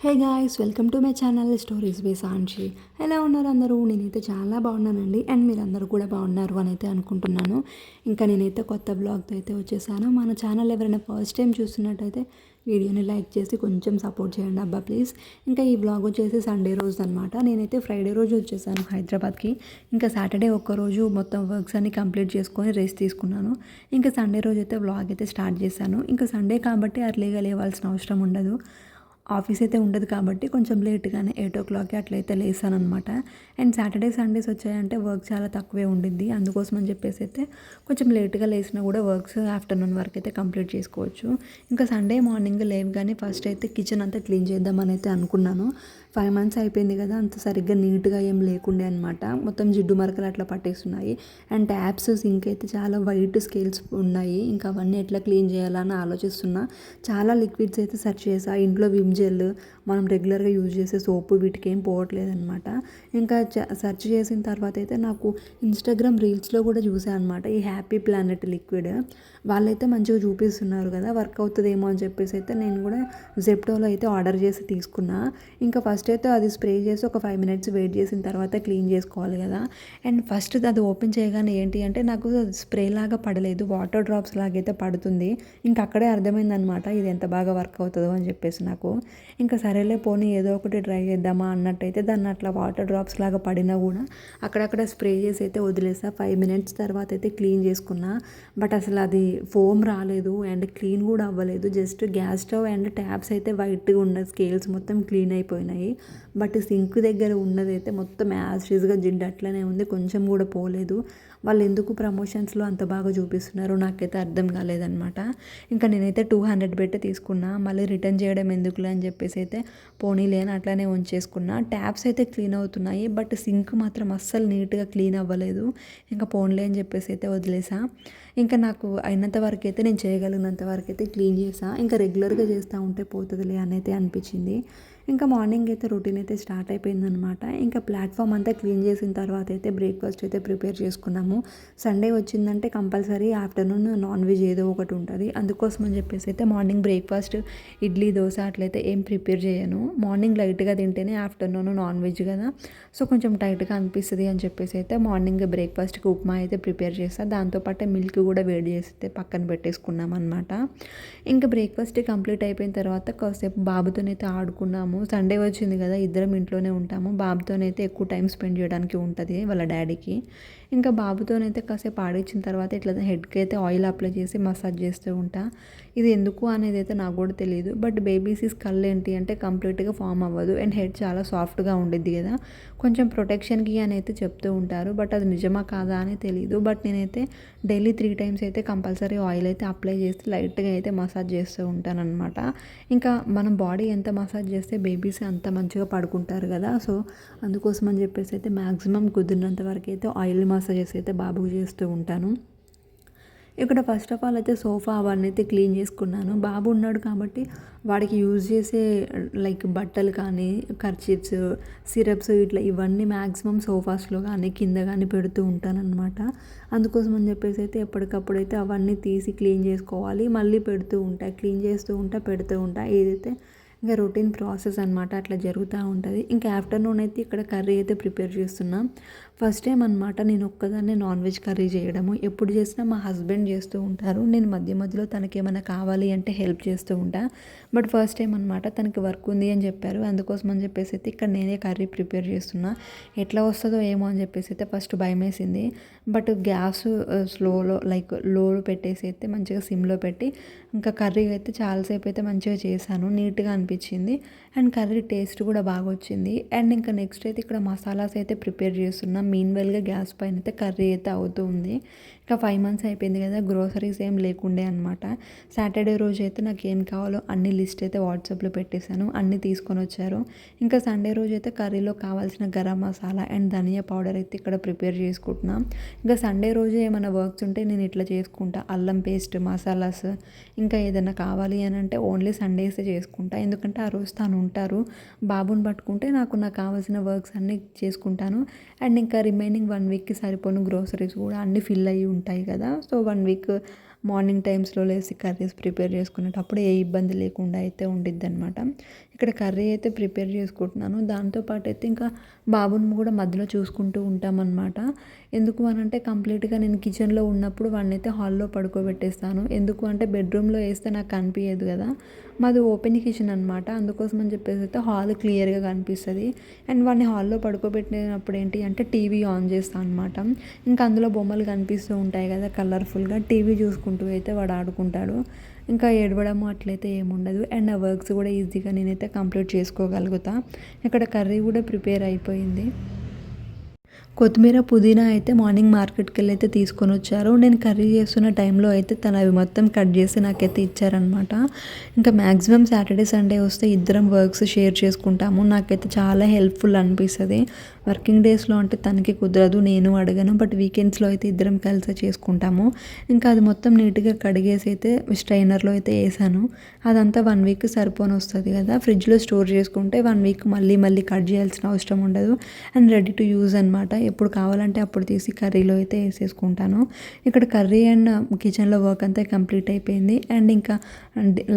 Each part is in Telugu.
Hey guys, welcome to my channel stories by Sanshi. ఎలా ఉన్నారు అందరూ? నేనైతే చాలా బాగున్నానండి. అండ్ మీరందరూ కూడా బాగున్నారు అని అయితే అనుకుంటున్నాను. ఇంకా నేనైతే కొత్త బ్లాగ్తో అయితే వచ్చేసాను. మన ఛానల్ ఎవరైనా ఫస్ట్ టైం చూస్తున్నట్టయితే వీడియోని లైక్ చేసి కొంచెం సపోర్ట్ చేయండి అబ్బా ప్లీజ్. ఇంకా ఈ బ్లాగ్ వచ్చేసి సండే రోజు అనమాట. నేనైతే ఫ్రైడే రోజు వచ్చేసాను హైదరాబాద్కి. ఇంకా సాటర్డే ఒక్కరోజు మొత్తం వర్క్స్ అన్ని కంప్లీట్ చేసుకొని రెస్ట్ తీసుకున్నాను. ఇంకా సండే రోజు అయితే బ్లాగ్ అయితే స్టార్ట్ చేశాను. ఇంకా సండే కాబట్టి అర్లీగా లేవాల్సిన అవసరం ఉండదు. ఆఫీస్ అయితే ఉండదు కాబట్టి కొంచెం లేట్గానే 8 అట్లయితే లేసానమాట. అండ్ సాటర్డే సండేస్ వచ్చాయంటే వర్క్ చాలా తక్కువే ఉండిద్ది. అందుకోసం అని చెప్పేసి అయితే కొంచెం లేట్గా లేసినా కూడా వర్క్స్ ఆఫ్టర్నూన్ వరకు అయితే కంప్లీట్ చేసుకోవచ్చు. ఇంకా సండే మార్నింగ్ లేవగానే ఫస్ట్ అయితే కిచెన్ అంతా క్లీన్ చేద్దామని అయితే అనుకున్నాను. 5 months అయిపోయింది కదా, అంత సరిగ్గా నీట్గా ఏం లేకుండే అనమాట. మొత్తం జిడ్డు మరకలు అట్లా పట్టేస్తున్నాయి. అండ్ ట్యాప్స్ సింక్ అయితే చాలా వైట్ స్కేల్స్ ఉన్నాయి. ఇంకా అవన్నీ ఎట్లా క్లీన్ చేయాలని ఆలోచిస్తున్నా. చాలా లిక్విడ్స్ అయితే సెర్చ్ చేసా. ఇంట్లో విమ్ జెల్, మనం రెగ్యులర్గా యూజ్ చేసే సోపు వీటికి ఏం పోవట్లేదు అనమాట. ఇంకా సెర్చ్ చేసిన తర్వాత అయితే నాకు ఇన్స్టాగ్రామ్ రీల్స్లో కూడా చూసాను అనమాట ఈ హ్యాపీ ప్లానెట్ లిక్విడ్. వాళ్ళైతే మంచిగా చూపిస్తున్నారు కదా, వర్క్ అవుతుందేమో అని చెప్పేసి అయితే నేను కూడా జెప్టోలో అయితే ఆర్డర్ చేసి తీసుకున్నా. ఇంకా ఫస్ట్ అయితే అది స్ప్రే చేసి ఒక 5 minutes వెయిట్ చేసిన తర్వాత క్లీన్ చేసుకోవాలి కదా. అండ్ ఫస్ట్ అది ఓపెన్ చేయగానే ఏంటి అంటే నాకు స్ప్రే లాగా పడలేదు, వాటర్ డ్రాప్స్ లాగైతే పడుతుంది. ఇంకా అక్కడే అర్థమైందనమాట ఇది ఎంత బాగా వర్క్ అవుతుందో అని చెప్పేసి నాకు. ఇంకా సరేలే పోనీ ఏదో ఒకటి ట్రై చేద్దామా అన్నట్టయితే దాన్ని అట్లా వాటర్ డ్రాప్స్ లాగా పడినా కూడా అక్కడక్కడ స్ప్రే చేసి అయితే వదిలేసా. 5 minutes తర్వాత అయితే క్లీన్ చేసుకున్నా. బట్ అసలు అది ఫోమ్ రాలేదు అండ్ క్లీన్ కూడా అవ్వలేదు. Just gas stove and taps అయితే వైట్గా ఉన్న స్కేల్స్ మొత్తం క్లీన్ అయిపోయినాయి. బట్ సింక్ దగ్గర ఉన్నదైతే మొత్తం యాసిడ్గా జిడ్డు అట్లనే ఉంది, కొంచెం కూడా పోలేదు. వాళ్ళు ఎందుకు ప్రమోషన్స్లో అంత బాగా చూపిస్తున్నారో నాకైతే అర్థం కాలేదనమాట. ఇంకా నేనైతే 200 పెట్టి తీసుకున్నా. మళ్ళీ రిటర్న్ చేయడం ఎందుకులే అని చెప్పేసి అయితే పోనీలే అని అట్లానే ఉంచేసుకున్నా. ట్యాప్స్ అయితే క్లీన్ అవుతున్నాయి బట్ సింక్ మాత్రం అస్సలు నీట్గా క్లీన్ అవ్వలేదు. ఇంకా పోనీలే అని చెప్పేసి అయితే వదిలేసా. ఇంకా నాకు అయినంత వరకు అయితే నేను చేయగలిగినంత వరకు అయితే క్లీన్ చేసా. ఇంకా రెగ్యులర్గా చేస్తూ ఉంటే పోతుందిలే అని అయితే అనిపించింది. ఇంకా మార్నింగ్ అయితే రొటీన్ అయితే స్టార్ట్ అయిపోయిందనమాట. ఇంకా ప్లాట్ఫామ్ అంతా క్లీన్ చేసిన తర్వాత అయితే బ్రేక్ఫాస్ట్ అయితే ప్రిపేర్ చేసుకున్నాము. సండే వచ్చిందంటే కంపల్సరీ ఆఫ్టర్నూన్ నాన్ వెజ్ ఏదో ఒకటి ఉంటుంది. అందుకోసం అని చెప్పేసి అయితే మార్నింగ్ బ్రేక్ఫాస్ట్ ఇడ్లీ దోశ అట్లయితే ఏం ప్రిపేర్ చేయను. మార్నింగ్ లైట్గా తింటేనే ఆఫ్టర్నూన్ నాన్ వెజ్ కదా, సో కొంచెం టైట్గా అనిపిస్తుంది అని చెప్పేసి అయితే మార్నింగ్ బ్రేక్ఫాస్ట్కి ఉప్మా అయితే ప్రిపేర్ చేస్తాను. దాంతోపాటు మిల్క్ కూడా వేడి చేసి పక్కన పెట్టేసుకున్నాం అనమాట. ఇంకా బ్రేక్ఫాస్ట్ కంప్లీట్ అయిపోయిన తర్వాత కాసేపు బాబుతోనైతే ఆడుకున్నాము. సండే వచ్చింది కదా, ఇద్దరం ఇంట్లోనే ఉంటాము. బాబుతోనైతే ఎక్కువ టైం స్పెండ్ చేయడానికి ఉంటుంది వాళ్ళ డాడీకి. ఇంకా బాబుతోనైతే కాసేపు ఆడించిన తర్వాత ఇట్లా హెడ్కి అయితే ఆయిల్ అప్లై చేసి మసాజ్ చేస్తూ ఉంటా. ఇది ఎందుకు అనేది అయితే నాకు కూడా తెలియదు. బట్ బేబీస్ స్కల్ ఏంటి అంటే కంప్లీట్గా ఫామ్ అవ్వదు అండ్ హెడ్ చాలా సాఫ్ట్గా ఉండిద్ది కదా, కొంచెం ప్రొటెక్షన్కి అని అయితే చెప్తూ ఉంటారు. బట్ అది నిజమా కాదా అని తెలియదు. బట్ నేనైతే డైలీ 3 times అయితే కంపల్సరీ ఆయిల్ అయితే అప్లై చేసి లైట్గా అయితే మసాజ్ చేస్తూ ఉంటాను అనమాట. ఇంకా మనం బాడీ ఎంత మసాజ్ చేస్తే బేబీస్ అంత మంచిగా పడుకుంటారు కదా, సో అందుకోసం అని చెప్పేసి అయితే మ్యాక్సిమం కుదిరినంత వరకు అయితే ఆయిల్ మసాజెస్ అయితే బాబుకి చేస్తూ ఉంటాను. ఇక్కడ ఫస్ట్ ఆఫ్ ఆల్ అయితే సోఫా అవన్నీ అయితే క్లీన్ చేసుకున్నాను. బాబు ఉన్నాడు కాబట్టి వాడికి యూజ్ చేసే లైక్ బట్టలు కానీ కర్చీఫ్స్, సిరప్స్ ఇట్లా ఇవన్నీ మ్యాక్సిమం సోఫాస్లో కానీ కింద కానీ పెడుతూ ఉంటానన్నమాట. అందుకోసం అని చెప్పేసి అయితే ఎప్పటికప్పుడు అయితే అవన్నీ తీసి క్లీన్ చేసుకోవాలి, మళ్ళీ పెడుతూ ఉంటా, క్లీన్ చేస్తూ ఉంటా, పెడుతూ ఉంటా. ఏదైతే ఇంకా రొటీన్ ప్రాసెస్ అనమాట, అట్లా జరుగుతూ ఉంటుంది. ఇంకా ఆఫ్టర్నూన్ అయితే ఇక్కడ కర్రీ అయితే ప్రిపేర్ చేస్తున్నా. ఫస్ట్ టైం అనమాట నేను ఒక్కదాన్నే నాన్ వెజ్ కర్రీ చేయడము. ఎప్పుడు చేసినా మా హస్బెండ్ చేస్తూ ఉంటారు, నేను మధ్య మధ్యలో తనకేమైనా కావాలి అంటే హెల్ప్ చేస్తూ ఉంటా. బట్ ఫస్ట్ టైం అనమాట, తనకి వర్క్ ఉంది అని చెప్పారు. అందుకోసం అని చెప్పేసి అయితే ఇక్కడ నేనే కర్రీ ప్రిపేర్ చేస్తున్నా. ఎట్లా వస్తుందో ఏమో అని చెప్పేసి అయితే ఫస్ట్ భయం వేసింది. బట్ గ్యాస్ స్లోలో లైక్ లోలో పెట్టేసి అయితే మంచిగా సిమ్లో పెట్టి ఇంకా కర్రీ అయితే చాలాసేపు అయితే మంచిగా చేశాను, నీట్గా అనిపించింది. అండ్ కర్రీ టేస్ట్ కూడా బాగా వచ్చింది. అండ్ ఇంకా నెక్స్ట్ అయితే ఇక్కడ మసాలాస్ అయితే ప్రిపేర్ చేస్తున్నాం. మీన్వెల్గా గ్యాస్ పైన అయితే కర్రీ అయితే అవుతూ ఉంది. ఇంకా 5 months అయిపోయింది కదా, గ్రోసరీస్ ఏం లేకుండే అనమాట. సాటర్డే రోజు అయితే నాకు ఏం కావాలో అన్ని లిస్ట్ అయితే వాట్సాప్లో పెట్టేశాను, అన్నీ తీసుకొని వచ్చారు. ఇంకా సండే రోజు అయితే కర్రీలో కావాల్సిన గరం మసాలా అండ్ ధనియా పౌడర్ అయితే ఇక్కడ ప్రిపేర్ చేసుకుంటున్నాం. ఇంకా సండే రోజు ఏమైనా వర్క్స్ ఉంటే నేను ఇట్లా చేసుకుంటా. అల్లం పేస్ట్, మసాలాస్ ఇంకా ఏదైనా కావాలి అని అంటే ఓన్లీ సండేసే చేసుకుంటా. ఎందుకంటే ఆ రోజు తను ఉంటారు. బాబుని పట్టుకుంటే నాకు కావాల్సిన వర్క్స్ అన్నీ చేసుకుంటాను. అండ్ ఇంకా రిమైనింగ్ 1 weekకి సరిపోను గ్రోసరీస్ కూడా అన్నీ ఫిల్ అయ్యి ఉంటాయి కదా, సో 1 week మార్నింగ్ టైమ్స్లో లేసి కర్రీస్ ప్రిపేర్ చేసుకునేటప్పుడు ఏ ఇబ్బంది లేకుండా అయితే ఉండిద్ది అనమాట. ఇక్కడ కర్రీ అయితే ప్రిపేర్ చేసుకుంటున్నాను. దాంతో పాటు అయితే ఇంకా బాబుని కూడా మధ్యలో చూసుకుంటూ ఉంటామన్నమాట. ఎందుకు అనంటే కంప్లీట్‌గా నేను కిచెన్‌లో ఉన్నప్పుడు వాడినైతే హాల్‌లో పడుకోబెట్టేస్తాను. ఎందుకు అంటే బెడ్‌రూమ్‌లో ఏస్తే నాకు కనిపియదు గదా! మాది ఓపెన్ కిచెన్ అనమాట. అందుకోసం అని చెప్పేసి అయితే హాల్ క్లియర్‌గా కనిపిస్తది. అండ్ వాడిని హాల్‌లో పడుకోబెట్టినప్పుడు ఏంటి అంటే టీవీ ఆన్ చేస్తా అనమాట. ఇంకా అందులో బొమ్మలు కనిపిస్తూ ఉంటాయి కదా కలర్‌ఫుల్‌గా. టీవీ చూసుకుంటూ అయితే వాడు ఆడుకుంటాడు. ఇంకా ఏడవడము అట్లయితే ఏముండదు. అండ్ ఆ వర్క్స్ కూడా ఈజీగా నేనైతే కంప్లీట్ చేసుకోగలుగుతా. ఇక్కడ కర్రీ కూడా ప్రిపేర్ అయిపోయింది. కొత్తిమీర, పుదీనా అయితే మార్నింగ్ మార్కెట్‌కెళ్ళి అయితే తీసుకొనొచ్చారు. నేను కర్రీ చేస్తున్న టైంలో అయితే తను అవి మొత్తం కట్ చేసి నాకైతే ఇచ్చారనమాట. ఇంకా మ్యాక్సిమం సాటర్డే, సండే వస్తే ఇద్దరం వర్క్స్ షేర్ చేసుకుంటాము. నాకైతే చాలా హెల్ప్‌ఫుల్ అనిపిస్తది. వర్కింగ్ డేస్‌లో అంటే తనకి కుదరదు, నేను అడగను. బట్ వీకెండ్స్‌లో అయితే ఇద్దరం కలిసే చేసుకుంటాము. ఇంకా అది మొత్తం నీట్‌గా కడిగేసి అయితే స్ట్రైనర్‌లో అయితే ఏసాను. అదంతా 1 వీక్ సరిపోనొస్తది కదా! ఫ్రిడ్జ్‌లో స్టోర్ చేసుకుంటే 1 వీక్ మళ్ళీ మళ్ళీ కట్ చేయాల్సిన అవసరం ఉండదు. అండ్ రెడీ టు యూజ్ అనమాట. ఎప్పుడు కావాలంటే అప్పుడు తీసి కర్రీలో అయితే ఏసేసుకుంటాను. ఇక్కడ కర్రీ అండ్ కిచెన్‌లో వర్క్ అంతా కంప్లీట్ అయిపోయింది. అండ్ ఇంకా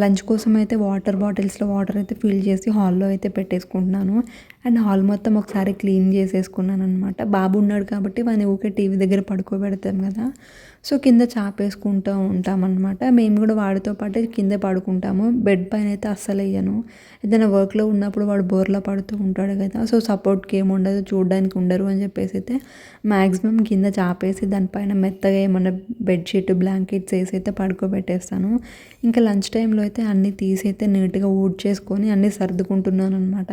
లంచ్ కోసం అయితే వాటర్ బాటిల్స్‌లో వాటర్ అయితే ఫిల్ చేసి హాల్‌లో అయితే పెట్టేసుకుంటున్నాను. అండ్ హాల్ మొత్తం ఒకసారి క్లీన్ చేసేసుకున్నాననమాట. బాబు ఉన్నాడు కాబట్టి వాడిని ఊకే టీవీ దగ్గర పడుకోబెడతాం కదా! సో, కింద చాపేసుకుంటూ ఉంటామనమాట. మేము కూడా వాడితో పాటే కింద పడుకుంటాము. బెడ్ పైన అయితే అస్సలెయ్యను. ఏదైనా వర్క్‌లో ఉన్నప్పుడు వాడు బోర్లా పడుతూ ఉంటాడు కదా! సో, సపోర్ట్‌కి ఏముండదు, చూడడానికి ఉండరు అని చెప్పేసి అయితే మ్యాక్సిమం కింద చాపేసి దానిపైన మెత్తగా ఏమన్నా బెడ్‌షీట్, బ్లాంకెట్స్ ఏసి అయితే పడుకోబెట్టేస్తాను. ఇంకా లంచ్ టైంలో అయితే అన్నీ తీసైతే నీట్‌గా ఊడ్చేసుకొని అన్నీ సర్దుకుంటున్నాననమాట.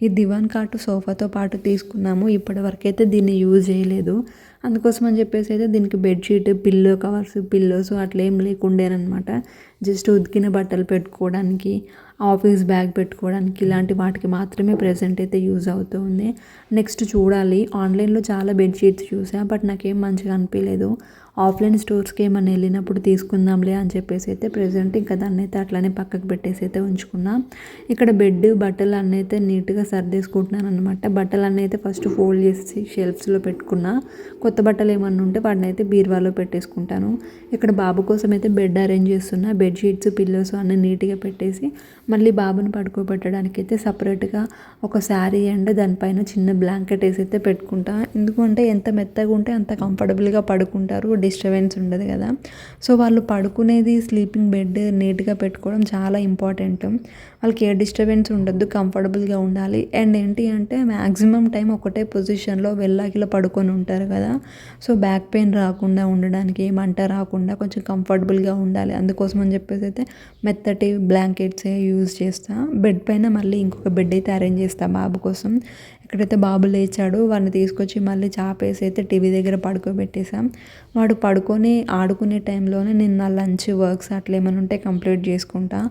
ఈ దివాన్ కాటు సోఫాతో పాటు తీసుకున్నాము. ఇప్పటివరకైతే దీన్ని యూజ్ చేయలేదు. అందుకోసం అని చెప్పేసి అయితే దీనికి బెడ్‌షీట్, పిల్లో కవర్స్, పిల్లోస్ అట్లా ఏం లేకుండేనమాట. జస్ట్ ఉతికిన బట్టలు పెట్టుకోవడానికి, ఆఫీస్ బ్యాగ్ పెట్టుకోవడానికి ఇలాంటి వాటికి మాత్రమే ప్రెజెంట్ అయితే యూజ్ అవుతుంది. నెక్స్ట్ చూడాలి. ఆన్లైన్‌లో చాలా బెడ్‌షీట్స్ చూసా. బట్ నాకేం మంచిగా అనిపియలేదు. ఆఫ్‌లైన్ స్టోర్స్‌కి ఏమన్నా వెళ్ళినప్పుడు తీసుకుందాంలే అని చెప్పేసి అయితే ప్రెజెంట్ ఇంకా దాన్నైతే అట్లనే పక్కకు పెట్టేసి అయితే ఉంచుకున్నా. ఇక్కడ బెడ్, బట్టలు అన్నీ అయితే నీట్‌గా సర్దేసుకుంటున్నాననమాట. బట్టలన్నీ అయితే ఫస్ట్ ఫోల్డ్ చేసి షెల్ఫ్స్‌లో పెట్టుకున్నా. కొత్త బట్టలు ఏమన్నా ఉంటే వాటినైతే బీరువాలో పెట్టేసుకుంటాను. ఇక్కడ బాబు కోసం అయితే బెడ్ అరేంజ్ చేస్తున్నా. బెడ్‌షీట్స్, పిల్లోస్ అన్నీ నీట్‌గా పెట్టేసి మళ్ళీ బాబుని పడుకోబెట్టడానికి అయితే సపరేట్‌గా ఒక శారీ అండ్ దానిపైన చిన్న బ్లాంకెట్ వేసి అయితే పెట్టుకుంటా. ఎందుకంటే ఎంత మెత్తగా ఉంటే అంత కంఫర్టబుల్‌గా పడుకుంటారు. డిస్టర్బెన్స్ ఉండదు కదా! సో, వాళ్ళు పడుకునేది స్లీపింగ్ బెడ్ నీట్‌గా పెట్టుకోవడం చాలా ఇంపార్టెంట్. వాళ్ళకి ఏ డిస్టర్బెన్స్ ఉండొద్దు, కంఫర్టబుల్‌గా ఉండాలి. అండ్ ఏంటి అంటే మ్యాక్సిమం టైం ఒకటే పొజిషన్‌లో వెల్లాకిలా పడుకొని ఉంటారు కదా! సో, బ్యాక్ పెయిన్ రాకుండా ఉండడానికి, మంట రాకుండా కొంచెం కంఫర్టబుల్‌గా ఉండాలి. అందుకోసం అని చెప్పేసి అయితే మెత్తటి బ్లాంకెట్సే యూజ్ చేస్తా. బెడ్ పైన మళ్ళీ ఇంకొక బెడ్ అయితే అరేంజ్ చేస్తా బాబు కోసం. ఇక్కడైతే బాబు లేచాడు. వాడిని తీసుకొచ్చి మళ్ళీ చాపేసి అయితే టీవీ దగ్గర పడుకోబెట్టేసాం. వాడు పడుకొని ఆడుకునే టైంలోనే నేను నా లంచ్ వర్క్స్ అట్లా ఏమైనా ఉంటే కంప్లీట్ చేసుకుంటా.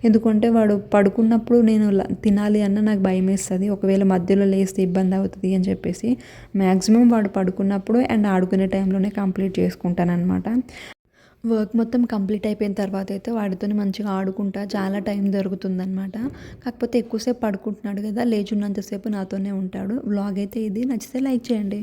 ఎందుకంటే వాడు పడుకున్నప్పుడు నేను తినాలి అన్న నాకు భయమేస్తది. ఒకవేళ మధ్యలో లేస్తే ఇబ్బంది అవుతది అని చెప్పేసి మ్యాక్సిమం వాడు పడుకున్నప్పుడు అండ్ ఆడుకునే టైంలోనే కంప్లీట్ చేసుకుంటాననమాట. వర్క్ మొత్తం కంప్లీట్ అయిపోయిన తర్వాత అయితే వాడితోని మంచిగా ఆడుకుంటా. చాలా టైం దొరుకుతుందనమాట. కాకపోతే ఎక్కువసేపు పడుకుంటున్నాడు కదా! లేచున్నంత సేపు నాతోనే ఉంటాడు. వ్లాగ్ అయితే ఇది. నచ్చితే లైక్ చేయండి.